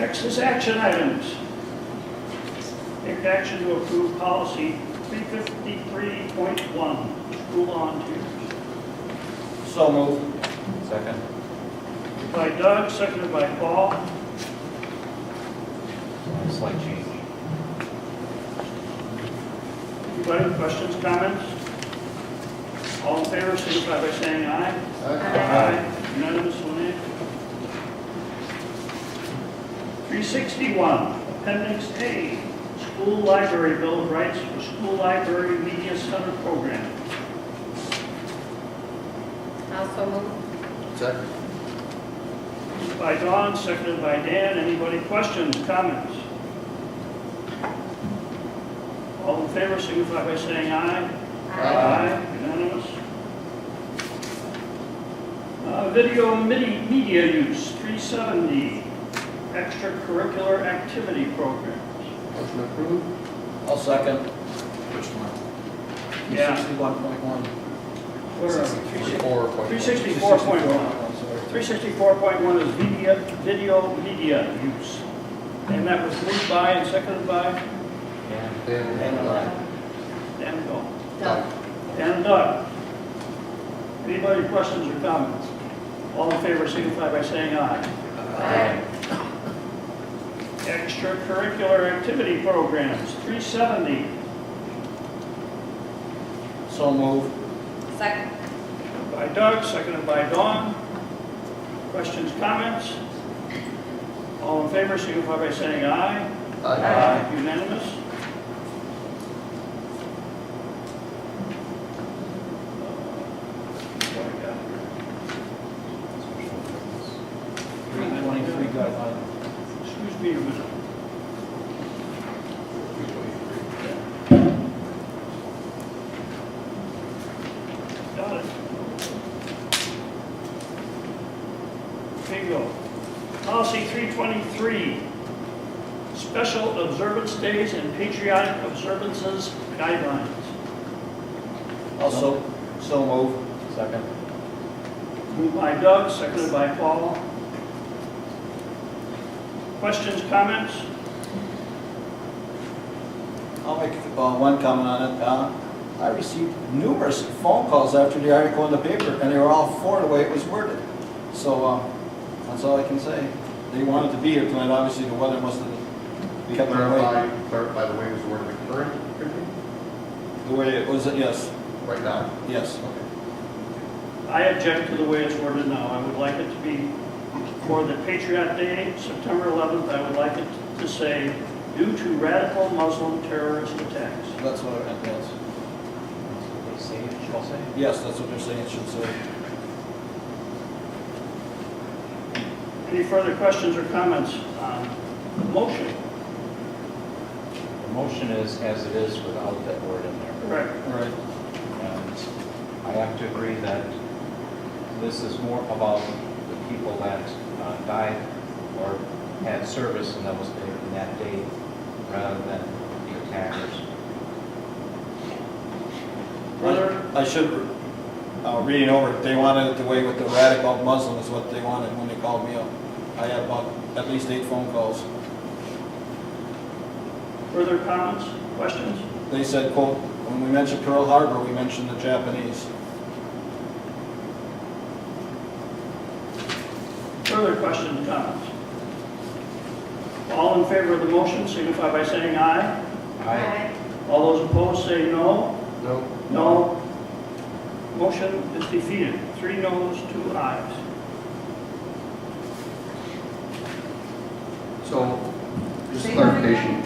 Next is action items. Take action to approve policy 353.1, school volunteers. So moved. Second. By Doug, seconded by Paul. Slight change. Anybody, questions, comments? All in favor, signify by saying aye. Aye. Unanimous, so named. 361, Appendix A, School Library Bill of Rights for School Library Media Center Program. Also moved. Second. Moved by Dawn, seconded by Dan. Anybody, questions, comments? All in favor, signify by saying aye. Aye. Unanimous. Video media use, 370, extracurricular activity programs. Motion approved. I'll second. Which one? Yeah. 61.1. Where are we? 364.1. 364.1 is video media use. And that was moved by and seconded by Dan and Doug. Doug. Dan and Doug. Anybody, questions or comments? All in favor, signify by saying aye. Aye. Extracurricular activity programs, 370. So moved. Second. By Doug, seconded by Dawn. Questions, comments? All in favor, signify by saying aye. Aye. Unanimous. What do I got here? 323 guideline. Excuse me a minute. Got it. There you go. Policy 323, Special Observance Days and Patriotic Observances Guidelines. Also, so moved. Second. Moved by Doug, seconded by Paul. Questions, comments? I'll make one comment on it. I received numerous phone calls after the article in the paper, and they were all for the way it was worded. So that's all I can say. They wanted to be here tonight. Obviously, the weather must have kept them away. Clarify the way it was worded the current printing The way it was, yes, right now. yes. I object to the way it's worded now. I would like it to be for the Patriot Day, September 11th. I would like it to say, due to radical Muslim terrorist attacks. That's what I meant, yes. They say it shall say. Yes, that's what they're saying it should say. Any further questions or comments on the motion? The motion is as it is without that word in there. Correct. All right. And I have to agree that this is more about the people that died or had service and that was there in that day rather than the attackers. Further? I should, reading over it, they wanted it the way with the radical Muslim is what they wanted when they called me up. I had about at least 8 phone calls. Further comments, questions? They said, quote, when we mentioned Pearl Harbor, we mentioned the Japanese. Further questions, comments? All in favor of the motion signify by saying aye. Aye. All those opposed say no. No. No. Motion is defeated. 3 noes, 2 ayes. So, just Say clarification.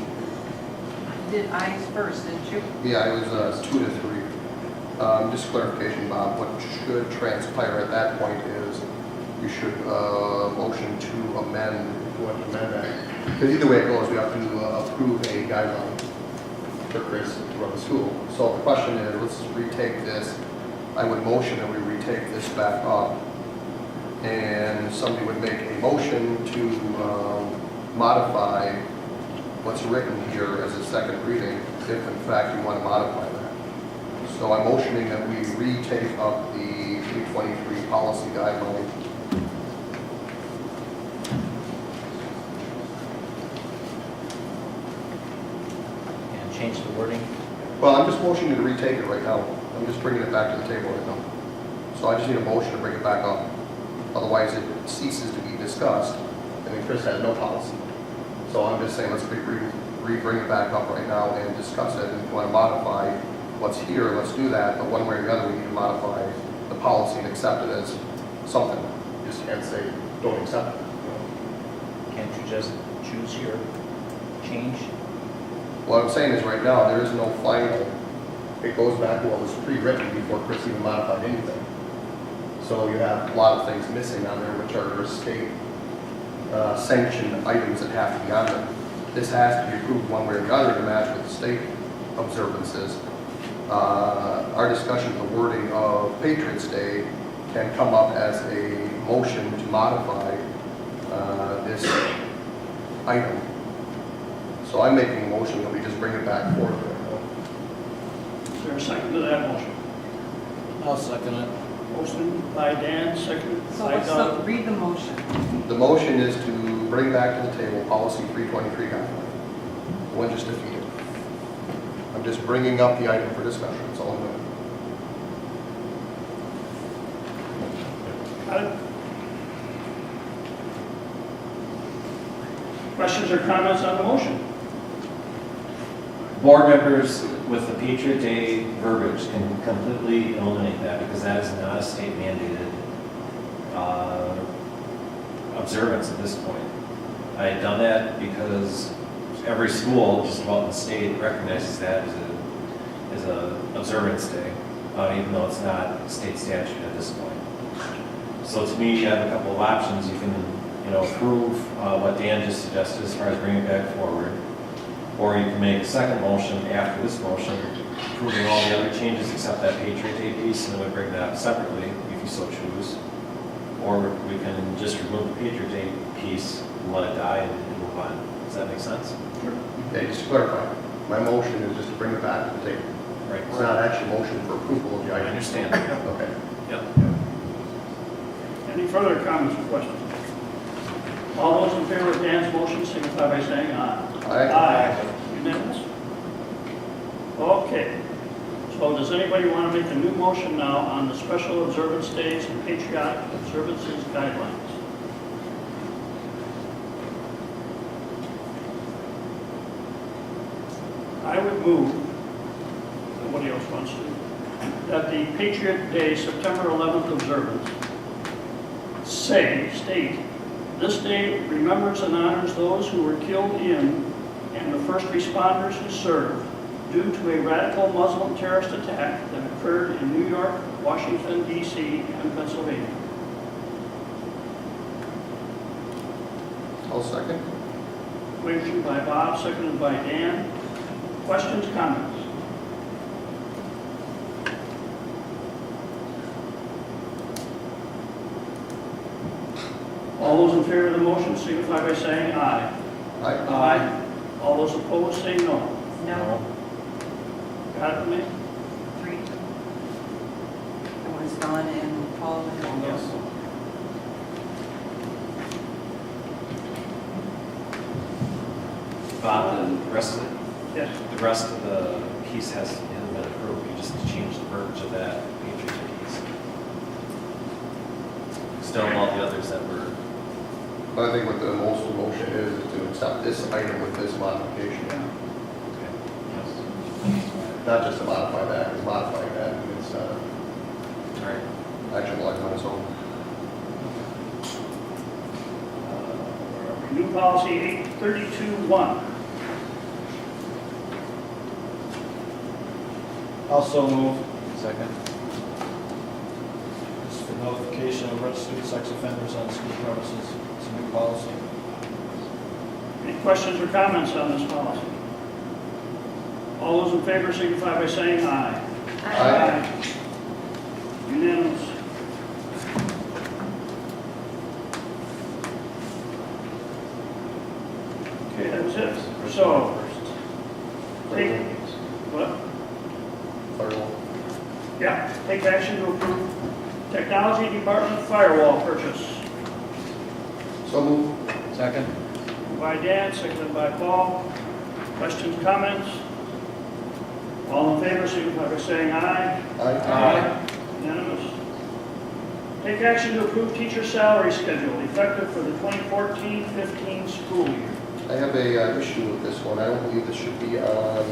Did ayes first, didn't you? Yeah, it was 2 to 3. Just clarification, Bob. What should transpire at that point is you should motion to amend. What amend that? Because either way it goes, we have to approve a guideline for Chris to run the school. So the question is, let's retake this. I would motion that we retake this back up, and somebody would make a motion to modify what's written here as a second reading, if in fact you want to modify that. So I'm motioning that we retake up the 323 policy guideline. change the wording? Well, I'm just motioning to retake it right now. I'm just bringing it back to the table right now. So I just need a motion to bring it back up. Otherwise, it ceases to be discussed, and then Chris has no policy. So I'm just saying, let's bring it back up right now and discuss it. And if you want to modify what's here, let's do that. But one way or the other, we need to modify the policy and accept it as something. You just can't say, don't accept it. Can't you just choose your change? What I'm saying is right now, there is no final, it goes back to what was pre-written before Chris even modified anything. So you have a lot of things missing on there, which are state sanctioned items that have to be on there. This has to be approved one way or the other to match with the state observances. Our discussion of the wording of Patriots' Day can come up as a motion to modify this item. So I'm making a motion that we just bring it back forward. Is there a second to that motion? I'll second it. Motion by Dan, second So by what's the, Doug. read the motion. The motion is to bring back to the table policy 323 guideline. The one just defeated. I'm just bringing up the item for discussion, that's all I'm doing. Got it? Questions or comments on the motion? Board members with the Patriot Day verbiage can completely eliminate that because that is not a state mandated observance at this point. I had done that because every school just about in the state recognizes that as a observance day, even though it's not state statute at this point. So to me, you have a couple of options. You can, approve what Dan just suggested as far as bringing it back forward. Or you can make a second motion after this motion, approving all the other changes except that Patriot Day piece, and then we bring that up separately if you so choose. Or we can just remove the Patriot Day piece and let it die and move on. Does that make sense? Okay, just to clarify, my motion is just to bring it back to the table. Right. It's not actually a motion for approval of the I item. understand. Okay. Yep. Any further comments or questions? All those in favor of Dan's motion signify by saying aye. Aye. Unanimous? Okay. So does anybody want to make a new motion now on the special observance days and patriotic observances guidelines? I would move, nobody else wants to, that the Patriot Day, September 11th observance state, this day remembers and honors those who were killed in and the first responders who served due to a radical Muslim terrorist attack that occurred in New York, Washington, D.C., and Pennsylvania. I'll second. Motion by Bob, seconded by Dan. Questions, comments? All those in favor of the motion signify by saying aye. Aye. Aye. All those opposed say no. No. Got it, Lee? 3. The one's Don and Paul and Yes. Bob, the rest of Yes. the piece hasn't been approved. You just change the verbiage of that Patriot Day piece. Still all the others that were. But I think what the most motion is to accept this item with this modification. Okay. Yes. Not just to modify that, because modifying that is All right. actual item on its own. New policy 832-1. Also move. Second? This is for notification of registered sex offenders on school premises. It's a new policy. Any questions or comments on this policy? All those in favor signify by saying aye. Aye. Unanimous. Okay, that was it. So, take, what? Third one. Yeah, take action to approve technology department firewall purchase. So move. Second? By Dan, seconded by Paul. Questions, comments? All in favor, signify by saying aye. Aye. Unanimous. Take action to approve teacher salary schedule effective for the 2014-15 school year. I have a issue with this one. I don't believe this should be on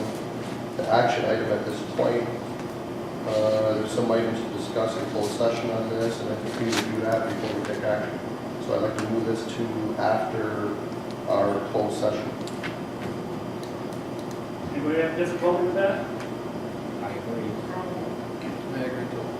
the action item at this point. There's some items to discuss in closed session on this, and I think we need to do that before we take action. So I'd like to move this to after our closed session. Anybody have difficulty with that? I agree. I agree too.